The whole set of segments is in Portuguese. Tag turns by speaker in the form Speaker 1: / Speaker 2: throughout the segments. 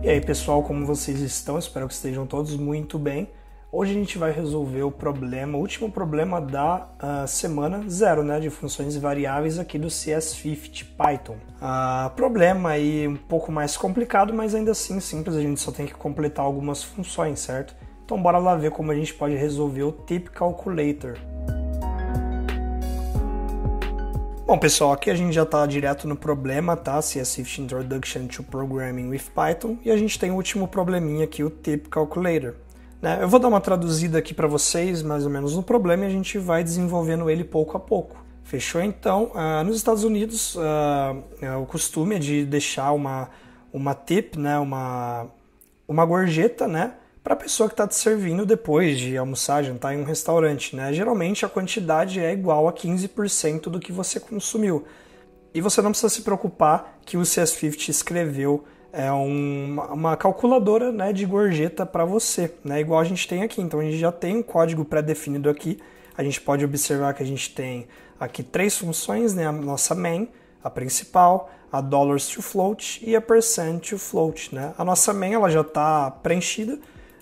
Speaker 1: E aí pessoal, como vocês estão? Espero que estejam todos muito bem. Hoje a gente vai resolver o último problema da semana 0, né, de funções variáveis aqui do CS50 Python. Problema aí um pouco mais complicado, mas ainda assim simples, a gente só tem que completar algumas funções, certo? Então bora lá ver como a gente pode resolver o Tip Calculator. Bom pessoal, aqui a gente já está direto no problema, tá? CS50 Introduction to Programming with Python, e a gente tem o último probleminha aqui, o Tip Calculator. Eu vou dar uma traduzida aqui para vocês, mais ou menos, no problema, e a gente vai desenvolvendo ele pouco a pouco. Fechou? Então, nos Estados Unidos, o costume é de deixar uma tip, né? uma gorjeta, né? Para a pessoa que está te servindo depois de almoçar, jantar em um restaurante, né? Geralmente a quantidade é igual a 15% do que você consumiu. E você não precisa se preocupar que o CS50 escreveu uma calculadora, né, de gorjeta para você, né? Igual a gente tem aqui. Então a gente já tem um código pré-definido aqui. A gente pode observar que a gente tem aqui 3 funções, né? A nossa main, a principal, a $toFloat e a %toFloat, né? A nossa main ela já está preenchida,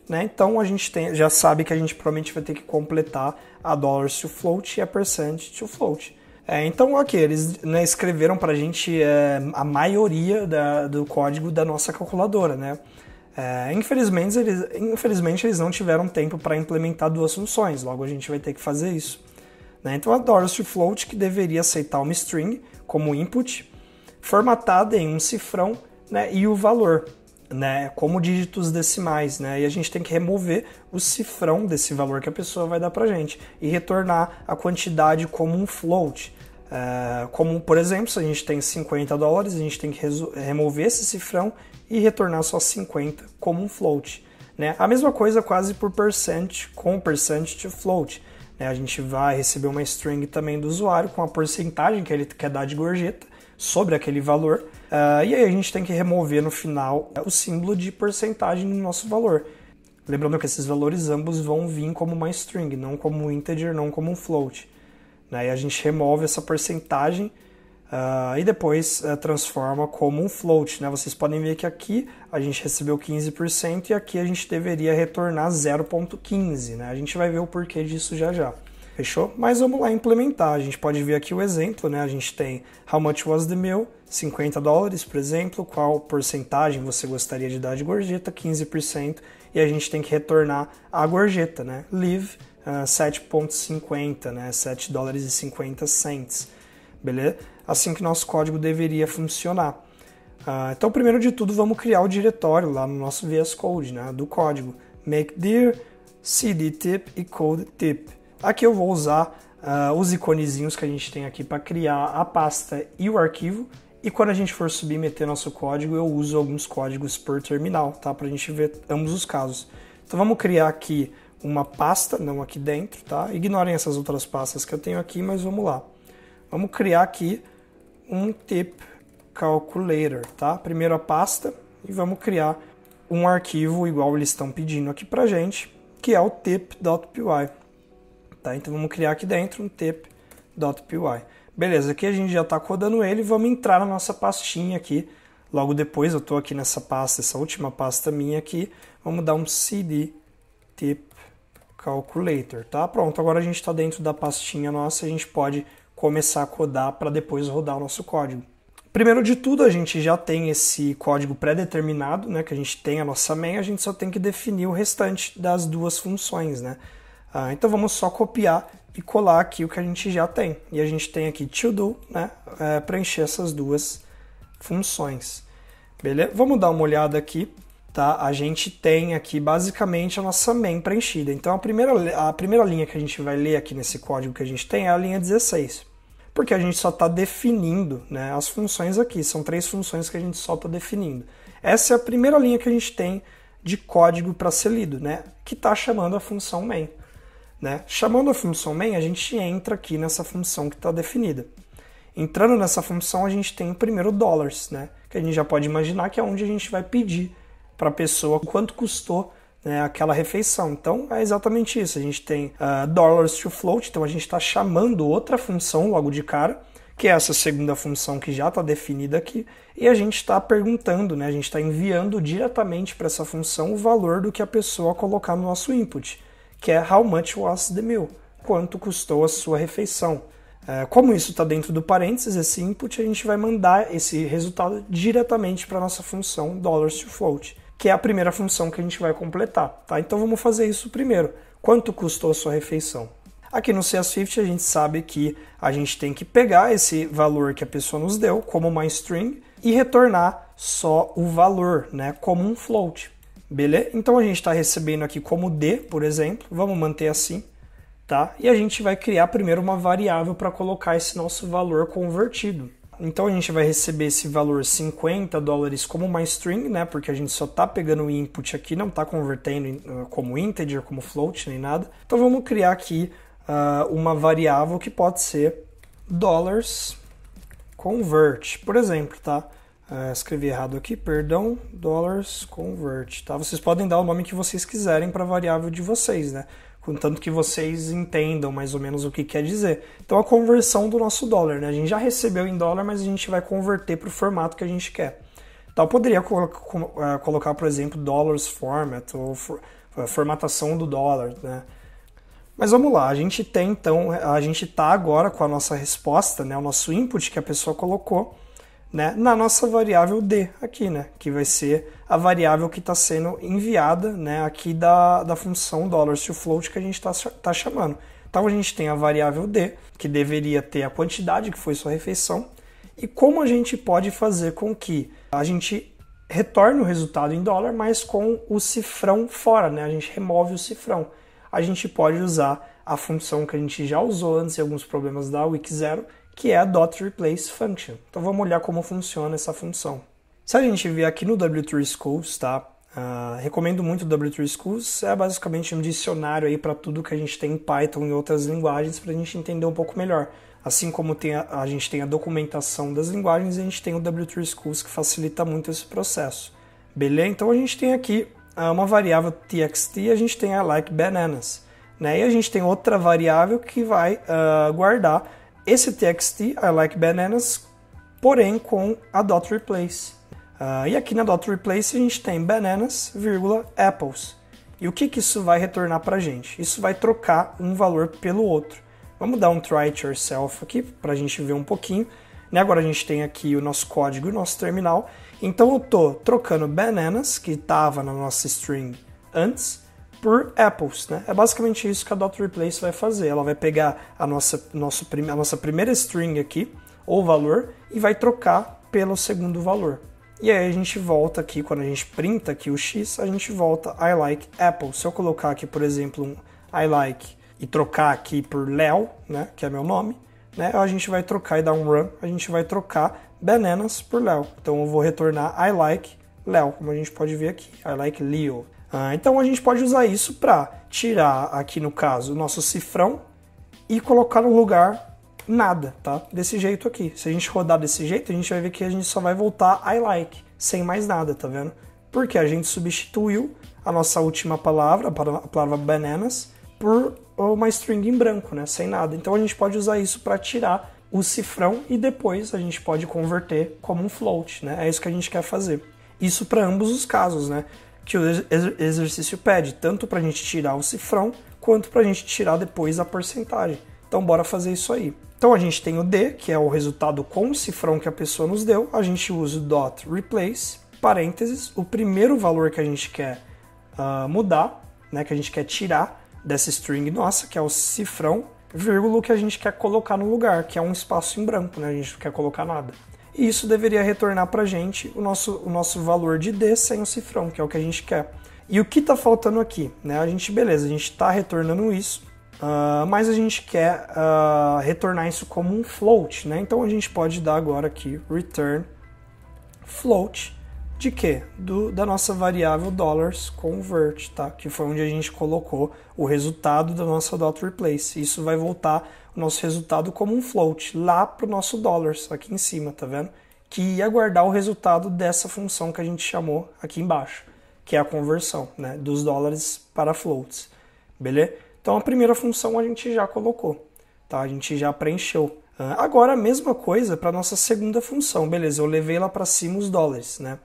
Speaker 1: né? Então a gente já sabe que a gente provavelmente vai ter que completar a $toFloat e a %toFloat. Então aqui, eles, né, escreveram para a gente a maioria do código da nossa calculadora, né? Infelizmente eles não tiveram tempo para implementar 2 funções, logo a gente vai ter que fazer isso, né? Então a $toFloat, que deveria aceitar uma string como input, formatada em um cifrão, né, e o valor, né, como dígitos decimais, né, e a gente tem que remover o cifrão desse valor que a pessoa vai dar pra gente e retornar a quantidade como um float. Como, por exemplo, se a gente tem $50, a gente tem que remover esse cifrão e retornar só 50 como um float, né? A mesma coisa quase por % com %toFloat, né? A gente vai receber uma string também do usuário com a porcentagem que ele quer dar de gorjeta sobre aquele valor, e aí a gente tem que remover no final o símbolo de porcentagem no nosso valor. Lembrando que esses valores ambos vão vir como uma string, não como um integer, não como um float. E a gente remove essa porcentagem e depois transforma como um float, né? Vocês podem ver que aqui a gente recebeu 15% e aqui a gente deveria retornar 0,15, né? A gente vai ver o porquê disso já já. Fechou? Mas vamos lá implementar. A gente pode ver aqui o exemplo, né? A gente tem how much was the meal? $50, por exemplo. Qual porcentagem você gostaria de dar de gorjeta? 15%. E a gente tem que retornar a gorjeta, né? Leave 7,50, né? $7,50. Beleza? Assim que nosso código deveria funcionar. Então, primeiro de tudo, vamos criar o diretório lá no nosso VS Code, né? Do código. Make dir, cd tip e code tip. Aqui eu vou usar os iconezinhos que a gente tem aqui para criar a pasta e o arquivo. E quando a gente for submeter nosso código, eu uso alguns códigos por terminal, tá? Para a gente ver ambos os casos. Então vamos criar aqui uma pasta, não aqui dentro, tá? Ignorem essas outras pastas que eu tenho aqui, mas vamos lá. Vamos criar aqui um Tip Calculator, tá? Primeiro a pasta e vamos criar um arquivo igual eles estão pedindo aqui pra gente, que é o tip.py. Tá? Então vamos criar aqui dentro um tip.py. Beleza, aqui a gente já está codando ele, vamos entrar na nossa pastinha aqui. Logo depois eu estou aqui nessa pasta, essa última pasta minha aqui, vamos dar um cd tip calculator, tá? Pronto, agora a gente está dentro da pastinha nossa, a gente pode começar a codar para depois rodar o nosso código. Primeiro de tudo, a gente já tem esse código pré-determinado, né, que a gente tem a nossa main, a gente só tem que definir o restante das 2 funções, né? Então vamos só copiar e colar aqui o que a gente já tem. E a gente tem aqui to do, né, preencher essas 2 funções. Beleza? Vamos dar uma olhada aqui. Tá? A gente tem aqui basicamente a nossa main preenchida. Então a primeira linha que a gente vai ler aqui nesse código que a gente tem é a linha 16. Porque a gente só está definindo, né, as funções aqui. São 3 funções que a gente só está definindo. Essa é a primeira linha que a gente tem de código para ser lido, né, que está chamando a função main. Né? Chamando a função main, a gente entra aqui nessa função que está definida. Entrando nessa função, a gente tem o primeiro $, né, que a gente já pode imaginar que é onde a gente vai pedir para a pessoa quanto custou, né, aquela refeição. Então é exatamente isso. A gente tem $toFloat, então a gente está chamando outra função logo de cara, que é essa segunda função que já está definida aqui, e a gente está perguntando, né, a gente está enviando diretamente para essa função o valor do que a pessoa colocar no nosso input, que é how much was the meal, quanto custou a sua refeição. Como isso está dentro do parênteses, esse input, a gente vai mandar esse resultado diretamente para a nossa função $toFloat, que é a primeira função que a gente vai completar. Tá? Então vamos fazer isso primeiro. Quanto custou a sua refeição? Aqui no CS50 a gente sabe que a gente tem que pegar esse valor que a pessoa nos deu como uma string e retornar só o valor, né, como um float. Beleza? Então a gente está recebendo aqui como D, por exemplo, vamos manter assim. Tá? E a gente vai criar primeiro uma variável para colocar esse nosso valor convertido. Então a gente vai receber esse valor $50 como uma string, né? Porque a gente só está pegando o input aqui, não está convertendo como integer, como float, nem nada. Então vamos criar aqui uma variável que pode ser $convert, por exemplo, tá? Escrevi errado aqui, perdão, $convert, tá? Vocês podem dar o nome que vocês quiserem para a variável de vocês, né? Contanto que vocês entendam mais ou menos o que quer dizer. Então a conversão do nosso dólar, né? A gente já recebeu em dólar, mas a gente vai converter para o formato que a gente quer. Então eu poderia colocar, por exemplo, dollars format, ou formatação do dólar, né? Mas vamos lá, a gente tem então, a gente está agora com a nossa resposta, né? O nosso input que a pessoa colocou, né, na nossa variável D aqui, né, que vai ser a variável que está sendo enviada, né, aqui da função $toFloat que a gente está chamando. Então a gente tem a variável D, que deveria ter a quantidade que foi sua refeição, e como a gente pode fazer com que a gente retorne o resultado em dólar, mas com o cifrão fora, né, a gente remove o cifrão. A gente pode usar a função que a gente já usou antes em alguns problemas da Wiki0, que é a .replace function. Então vamos olhar como funciona essa função. Se a gente vier aqui no W3 Schools, tá? Recomendo muito o W3 Schools, é basicamente um dicionário aí para tudo que a gente tem em Python e outras linguagens para a gente entender um pouco melhor. Assim como a gente tem a documentação das linguagens, a gente tem o W3 Schools que facilita muito esse processo. Beleza? Então a gente tem aqui uma variável txt e a gente tem a like bananas, né? E a gente tem outra variável que vai guardar esse txt, I like bananas, porém com a .replace. E aqui na .replace a gente tem bananas, apples. E o que isso vai retornar para a gente? Isso vai trocar um valor pelo outro. Vamos dar um try it yourself aqui, para a gente ver um pouquinho. Agora a gente tem aqui o nosso código, o nosso terminal. Então eu estou trocando bananas, que estava na nossa string antes, por apples, né? É basicamente isso que a .replace vai fazer. Ela vai pegar a nossa primeira string aqui, ou valor, e vai trocar pelo segundo valor. E aí a gente volta aqui, quando a gente printa aqui o x, a gente volta I like apples. Se eu colocar aqui, por exemplo, um I like e trocar aqui por Léo, né, que é meu nome, né, a gente vai trocar e dar um run, a gente vai trocar bananas por Léo. Então eu vou retornar I like Léo, como a gente pode ver aqui, I like Leo. Então a gente pode usar isso para tirar aqui no caso o nosso cifrão e colocar no lugar nada, tá? Desse jeito aqui. Se a gente rodar desse jeito, a gente vai ver que a gente só vai voltar I like, sem mais nada, tá vendo? Porque a gente substituiu a nossa última palavra, a palavra bananas, por uma string em branco, né? Sem nada. Então a gente pode usar isso para tirar o cifrão e depois a gente pode converter como um float, né? É isso que a gente quer fazer. Isso para ambos os casos, né? Que o exercício pede, tanto para a gente tirar o cifrão, quanto para a gente tirar depois a porcentagem. Então bora fazer isso aí. Então a gente tem o D, que é o resultado com o cifrão que a pessoa nos deu, a gente usa o .replace, parênteses, o primeiro valor que a gente quer mudar, né, que a gente quer tirar dessa string nossa, que é o cifrão, vírgula, que a gente quer colocar no lugar, que é um espaço em branco, né, a gente não quer colocar nada. E isso deveria retornar para a gente o nosso valor de D sem o cifrão, que é o que a gente quer. E o que está faltando aqui? Né? A gente está retornando isso, mas a gente quer retornar isso como um float. Né? Então a gente pode dar agora aqui return float de quê? Da nossa variável $convert, tá? Que foi onde a gente colocou o resultado da nossa .replace. Isso vai voltar o nosso resultado como um float lá para o nosso dollars, aqui em cima, tá vendo? Que ia guardar o resultado dessa função que a gente chamou aqui embaixo, que é a conversão, né? Dos dólares para floats, beleza? Então a primeira função a gente já colocou, tá? A gente já preencheu. Agora a mesma coisa para a nossa segunda função, beleza, eu levei lá para cima os dólares, né?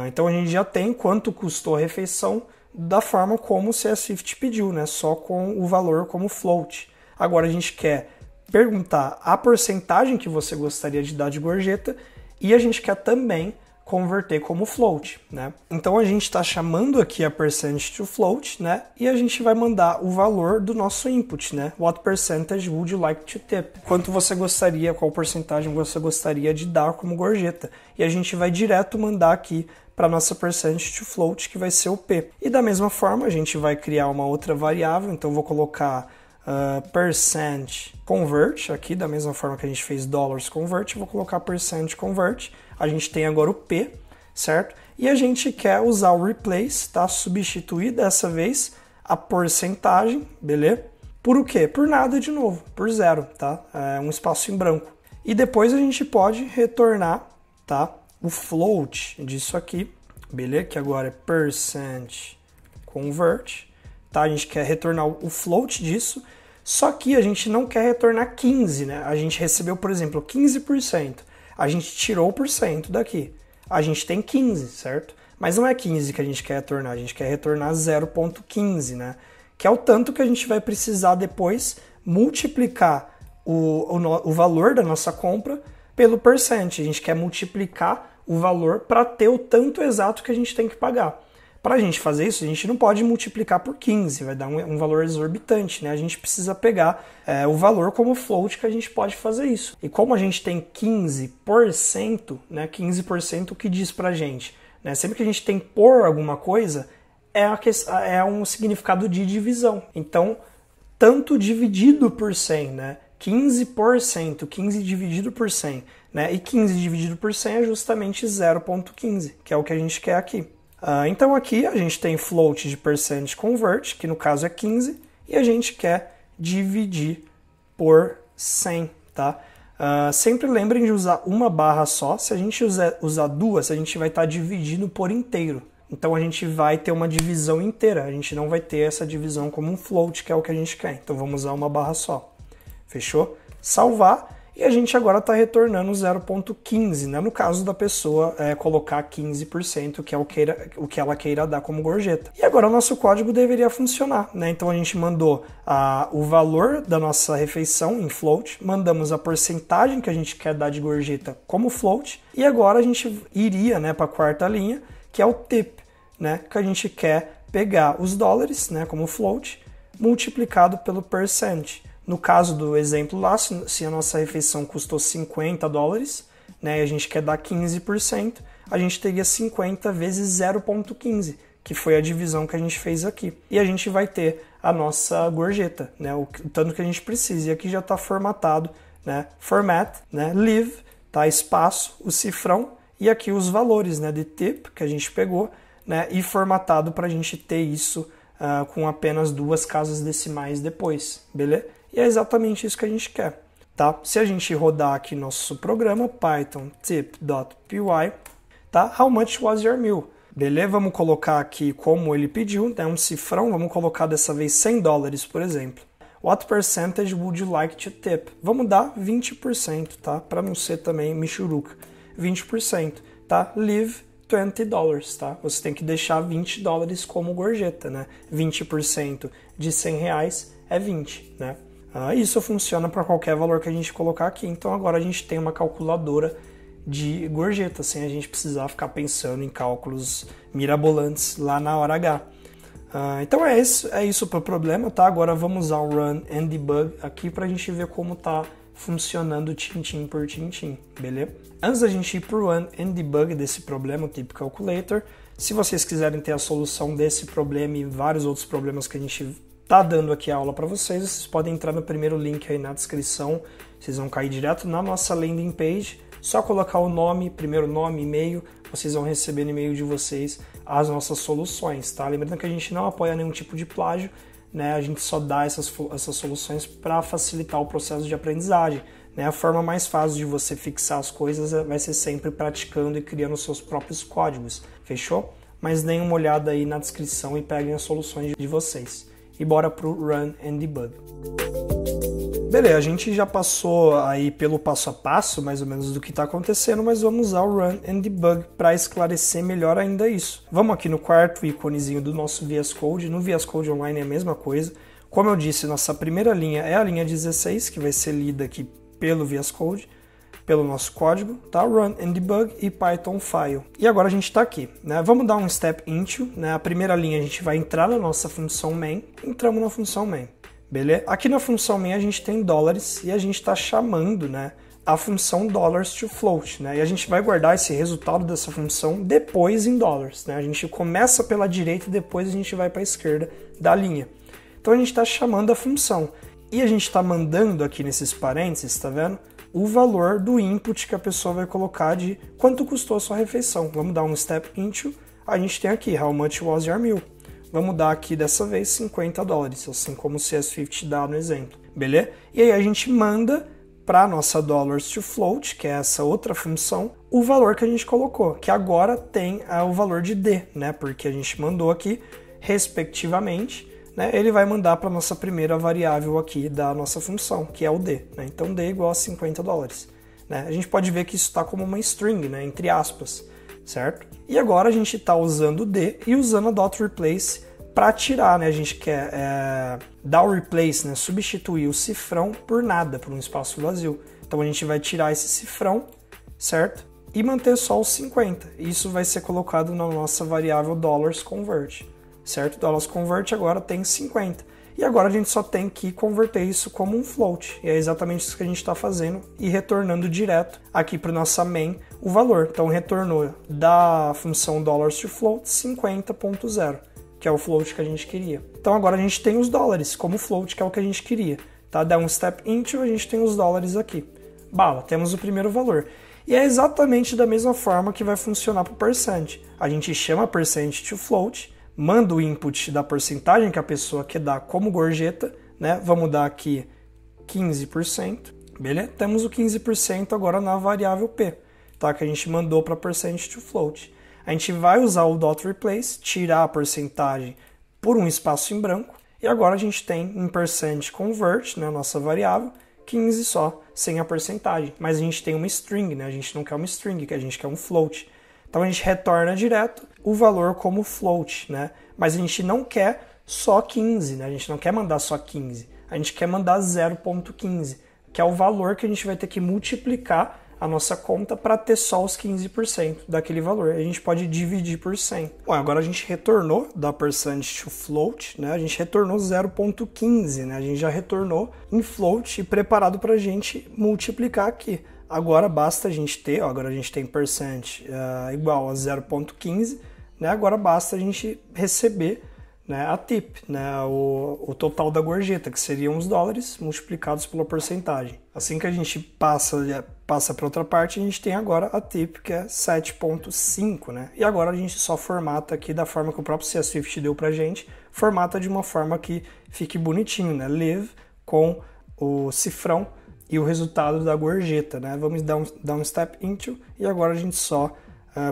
Speaker 1: Então a gente já tem quanto custou a refeição da forma como o CS Swift pediu, né? Só com o valor como float. Agora a gente quer perguntar a porcentagem que você gostaria de dar de gorjeta e a gente quer também converter como float, né? Então a gente está chamando aqui a percentage to float, né? E a gente vai mandar o valor do nosso input, né? What percentage would you like to tip? Quanto você gostaria, qual porcentagem você gostaria de dar como gorjeta? E a gente vai direto mandar aqui para nossa percentage to float, que vai ser o P. E da mesma forma a gente vai criar uma outra variável, então vou colocar percent convert aqui, da mesma forma que a gente fez dollars convert, vou colocar percent convert. A gente tem agora o P, certo? E a gente quer usar o replace, tá? Substituir dessa vez a porcentagem, beleza? Por o quê? Por nada de novo, por zero, tá? É um espaço em branco. E depois a gente pode retornar, tá? O float disso aqui, beleza? Que agora é percent convert, tá? A gente quer retornar o float disso, só que a gente não quer retornar 15, né? A gente recebeu, por exemplo, 15%. A gente tirou o porcento daqui. A gente tem 15, certo? Mas não é 15 que a gente quer retornar, a gente quer retornar 0,15, né? Que é o tanto que a gente vai precisar depois multiplicar o valor da nossa compra pelo percent. A gente quer multiplicar o valor para ter o tanto exato que a gente tem que pagar. Para a gente fazer isso, a gente não pode multiplicar por 15, vai dar um valor exorbitante, né? A gente precisa pegar o valor como float que a gente pode fazer isso. E como a gente tem 15%, né? 15% o que diz pra gente, né? Sempre que a gente tem por alguma coisa, é um significado de divisão. Então, tanto dividido por 100, né? 15%, 15 dividido por 100, né? E 15 dividido por 100 é justamente 0,15, que é o que a gente quer aqui. Então aqui a gente tem float de percent convert, que no caso é 15, e a gente quer dividir por 100, tá? Sempre lembrem de usar uma barra só. Se a gente usar duas, a gente vai estar dividindo por inteiro. Então a gente vai ter uma divisão inteira, a gente não vai ter essa divisão como um float, que é o que a gente quer. Então vamos usar uma barra só. Fechou? Salvar. E a gente agora está retornando 0,15, né? No caso da pessoa colocar 15%, que é o que ela queira dar como gorjeta. E agora o nosso código deveria funcionar, né? Então a gente mandou o valor da nossa refeição em float, mandamos a porcentagem que a gente quer dar de gorjeta como float, e agora a gente iria, né, para a quarta linha, que é o tip, né? Que a gente quer pegar os dólares, né, como float, multiplicado pelo percent. No caso do exemplo lá, se a nossa refeição custou $50, né, e a gente quer dar 15%, a gente teria 50 vezes 0,15, que foi a divisão que a gente fez aqui. E a gente vai ter a nossa gorjeta, né, o tanto que a gente precisa. E aqui já está formatado, né, format, né, leave, tá, espaço, o cifrão, e aqui os valores, né, de tip que a gente pegou, né, e formatado para a gente ter isso com apenas 2 casas decimais depois, beleza? E é exatamente isso que a gente quer, tá? Se a gente rodar aqui nosso programa, python tip.py, tá? How much was your meal? Beleza? Vamos colocar aqui como ele pediu, né? Um cifrão, vamos colocar dessa vez $100, por exemplo. What percentage would you like to tip? Vamos dar 20%, tá? Para não ser também michuruca. 20%, tá? Leave $20, tá? Você tem que deixar $20 como gorjeta, né? 20% de R$100 é 20, né? Isso funciona para qualquer valor que a gente colocar aqui. Então agora a gente tem uma calculadora de gorjeta, sem a gente precisar ficar pensando em cálculos mirabolantes lá na hora H. Então é isso para o problema, tá? Agora vamos usar o run and debug aqui para a gente ver como está funcionando tintim por tintim, beleza? Antes da gente ir para o run and debug desse problema, o Tip Calculator, se vocês quiserem ter a solução desse problema e vários outros problemas que a gente tá dando aqui a aula para vocês podem entrar no primeiro link aí na descrição, vocês vão cair direto na nossa landing page, só colocar o nome, primeiro nome, e-mail, vocês vão receber no e-mail de vocês as nossas soluções, tá? Lembrando que a gente não apoia nenhum tipo de plágio, né? A gente só dá essas soluções para facilitar o processo de aprendizagem, né? A forma mais fácil de você fixar as coisas vai ser sempre praticando e criando os seus próprios códigos, fechou? Mas deem uma olhada aí na descrição e peguem as soluções de vocês. E bora pro Run and Debug. Beleza, a gente já passou aí pelo passo a passo, mais ou menos, do que está acontecendo, mas vamos usar o Run and Debug para esclarecer melhor ainda isso. Vamos aqui no quarto íconezinho do nosso VS Code. No VS Code Online é a mesma coisa. Como eu disse, nossa primeira linha é a linha 16, que vai ser lida aqui pelo VS Code, pelo nosso código, tá? Run and Debug e Python File. E agora a gente está aqui, né? Vamos dar um step into, né? A primeira linha a gente vai entrar na nossa função main, entramos na função main. Beleza? Aqui na função main a gente tem dólares e a gente está chamando, né, a função $to-float, né? E a gente vai guardar esse resultado dessa função depois em dólares, né? A gente começa pela direita e depois a gente vai para a esquerda da linha. Então a gente está chamando a função e a gente está mandando aqui nesses parênteses, tá vendo? O valor do input que a pessoa vai colocar de quanto custou a sua refeição. Vamos dar um step into, a gente tem aqui how much was your meal. Vamos dar aqui dessa vez $50, assim como o CS50 dá no exemplo, beleza? E aí a gente manda para a nossa $to-float, que é essa outra função, o valor que a gente colocou, que agora tem o valor de D, né? Porque a gente mandou aqui, respectivamente, né? Ele vai mandar para a nossa primeira variável aqui da nossa função, que é o D, né? Então D igual a $50, né? A gente pode ver que isso está como uma string, né? Entre aspas, certo? E agora a gente está usando o D e usando a .replace para tirar, né? A gente quer dar o replace, né? Substituir o cifrão por nada, por um espaço vazio. Então a gente vai tirar esse cifrão, certo? E manter só os 50. Isso vai ser colocado na nossa variável $convert, certo? $convert agora tem 50. E agora a gente só tem que converter isso como um float. E é exatamente isso que a gente está fazendo e retornando direto aqui para nossa main o valor. Então retornou da função $to-float 50.0, que é o float que a gente queria. Então agora a gente tem os dólares como float, que é o que a gente queria. Tá? Dá um step into, a gente tem os dólares aqui. Bala, temos o primeiro valor. E é exatamente da mesma forma que vai funcionar para o percent. A gente chama %to-float, manda o input da porcentagem que a pessoa quer dar como gorjeta, né? Vamos dar aqui 15%, beleza? Temos o 15% agora na variável P, tá? Que a gente mandou para %to-float. A gente vai usar o .replace, tirar a porcentagem por um espaço em branco, e agora a gente tem em %convert, né, nossa variável, 15 só, sem a porcentagem. Mas a gente tem uma string, né? A gente não quer uma string, que a gente quer um float. Então a gente retorna direto o valor como float, né? Mas a gente não quer só 15, né? A gente não quer mandar só 15. A gente quer mandar 0.15, que é o valor que a gente vai ter que multiplicar a nossa conta para ter só os 15% daquele valor. A gente pode dividir por 100. Bom, agora a gente retornou da %to-float, né? A gente retornou 0.15, né? A gente já retornou em float e preparado para a gente multiplicar aqui. Agora basta a gente ter, ó, agora a gente tem % igual a 0.15, né? Agora basta a gente receber, né, a tip, né, o total da gorjeta, que seriam os dólares multiplicados pela porcentagem. Assim que a gente passa para outra parte, a gente tem agora a tip, que é 7.5, né? E agora a gente só formata aqui da forma que o próprio CS50 deu pra gente, formata de uma forma que fique bonitinho, né? Live com o cifrão e o resultado da gorjeta, né? Vamos dar um step into e agora a gente só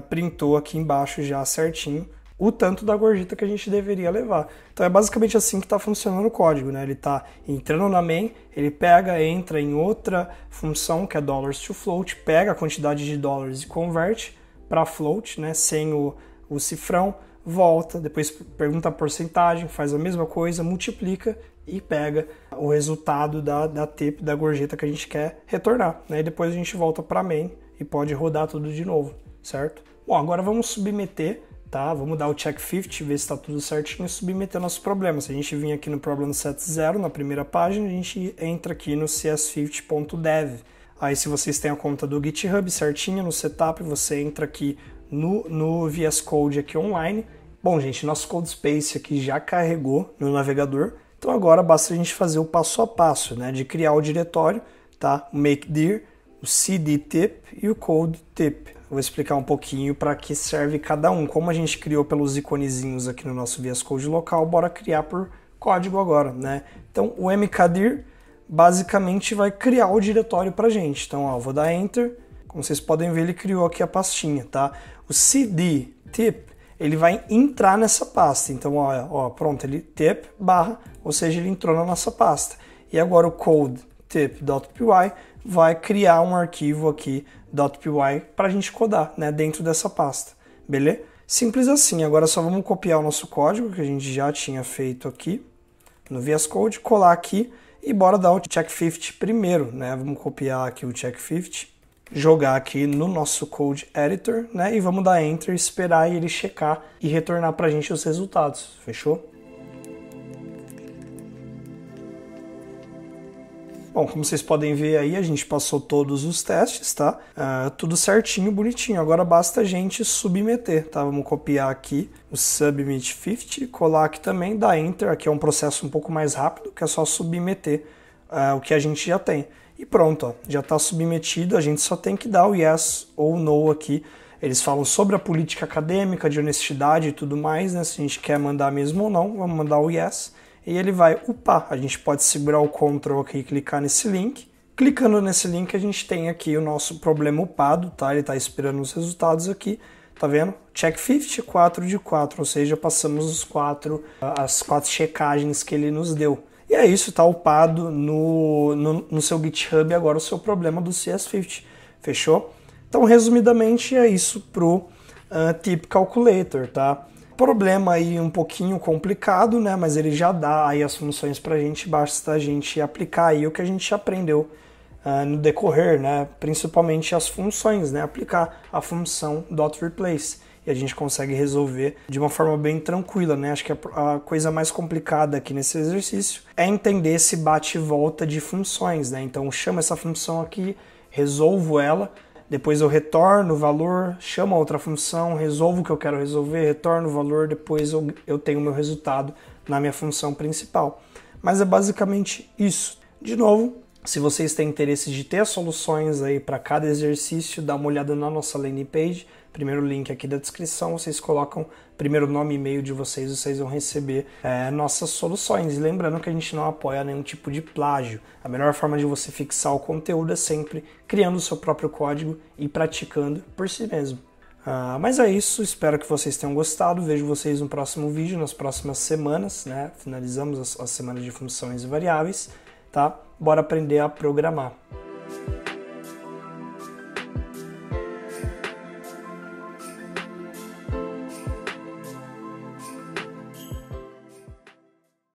Speaker 1: printou aqui embaixo já certinho o tanto da gorjeta que a gente deveria levar. Então é basicamente assim que está funcionando o código, né? Ele está entrando na main, ele entra em outra função que é $to-float, pega a quantidade de dólares e converte para float, né? Sem o cifrão, volta, depois pergunta a porcentagem, faz a mesma coisa, multiplica e pega o resultado da tip, da gorjeta que a gente quer retornar, né? E depois a gente volta para main e pode rodar tudo de novo, certo? Bom, agora vamos submeter, tá? Vamos dar o check 50, ver se está tudo certinho e submeter nosso problema. Se a gente vir aqui no problem set 0, na primeira página, a gente entra aqui no cs50.dev. Aí se vocês têm a conta do GitHub certinha no setup, você entra aqui no VS Code aqui online. Bom, gente, nosso CodeSpace aqui já carregou no navegador, então agora basta a gente fazer o passo a passo, né, de criar o diretório, tá? O makedir, o cd-tip e o code-tip. Vou explicar um pouquinho para que serve cada um. Como a gente criou pelos iconezinhos aqui no nosso VS Code local, bora criar por código agora, né? Então o mkdir basicamente vai criar o diretório pra gente. Então, ó, vou dar Enter. Como vocês podem ver, ele criou aqui a pastinha, tá? O cd-tip, ele vai entrar nessa pasta. Então, ó, pronto, ele tip barra, ou seja, ele entrou na nossa pasta. E agora o code tip.py vai criar um arquivo aqui .py para a gente codar, né, dentro dessa pasta, beleza? Simples assim. Agora só vamos copiar o nosso código que a gente já tinha feito aqui no VS Code, colar aqui e bora dar o check 50 primeiro, né? Vamos copiar aqui o check 50, jogar aqui no nosso code editor, né? E vamos dar enter, esperar ele checar e retornar para a gente os resultados, fechou? Bom, como vocês podem ver aí, a gente passou todos os testes, tá? Tudo certinho, bonitinho. Agora basta a gente submeter, tá? Vamos copiar aqui o submit 50, colar aqui também, dar enter. Aqui é um processo um pouco mais rápido, que é só submeter o que a gente já tem. E pronto, ó, já está submetido, a gente só tem que dar o yes ou no aqui. Eles falam sobre a política acadêmica, de honestidade e tudo mais, né? Se a gente quer mandar mesmo ou não, vamos mandar o yes. E ele vai upar. A gente pode segurar o Ctrl aqui e clicar nesse link. Clicando nesse link, a gente tem aqui o nosso problema upado, tá? Ele está esperando os resultados aqui, tá vendo? Check 50, 4 de 4, ou seja, passamos as 4 checagens que ele nos deu. E é isso, tá upado no seu GitHub agora o seu problema do CS50, fechou? Então, resumidamente, é isso pro Tip Calculator, tá? Problema aí um pouquinho complicado, né? Mas ele já dá aí as funções pra gente, basta a gente aplicar aí o que a gente aprendeu no decorrer, né? Principalmente as funções, né? Aplicar a função .replace e a gente consegue resolver de uma forma bem tranquila, né? Acho que a coisa mais complicada aqui nesse exercício é entender esse bate e volta de funções, né? Então chamo essa função aqui, resolvo ela, depois eu retorno o valor, chamo a outra função, resolvo o que eu quero resolver, retorno o valor, depois eu tenho o meu resultado na minha função principal. Mas é basicamente isso. De novo, se vocês têm interesse de ter as soluções aí para cada exercício, dá uma olhada na nossa landing page. Primeiro link aqui da descrição, vocês colocam primeiro nome e e-mail de vocês vão receber nossas soluções. E lembrando que a gente não apoia nenhum tipo de plágio. A melhor forma de você fixar o conteúdo é sempre criando o seu próprio código e praticando por si mesmo. Mas é isso, espero que vocês tenham gostado. Vejo vocês no próximo vídeo, nas próximas semanas, né? Finalizamos as semanas de funções e variáveis, tá? Bora aprender a programar.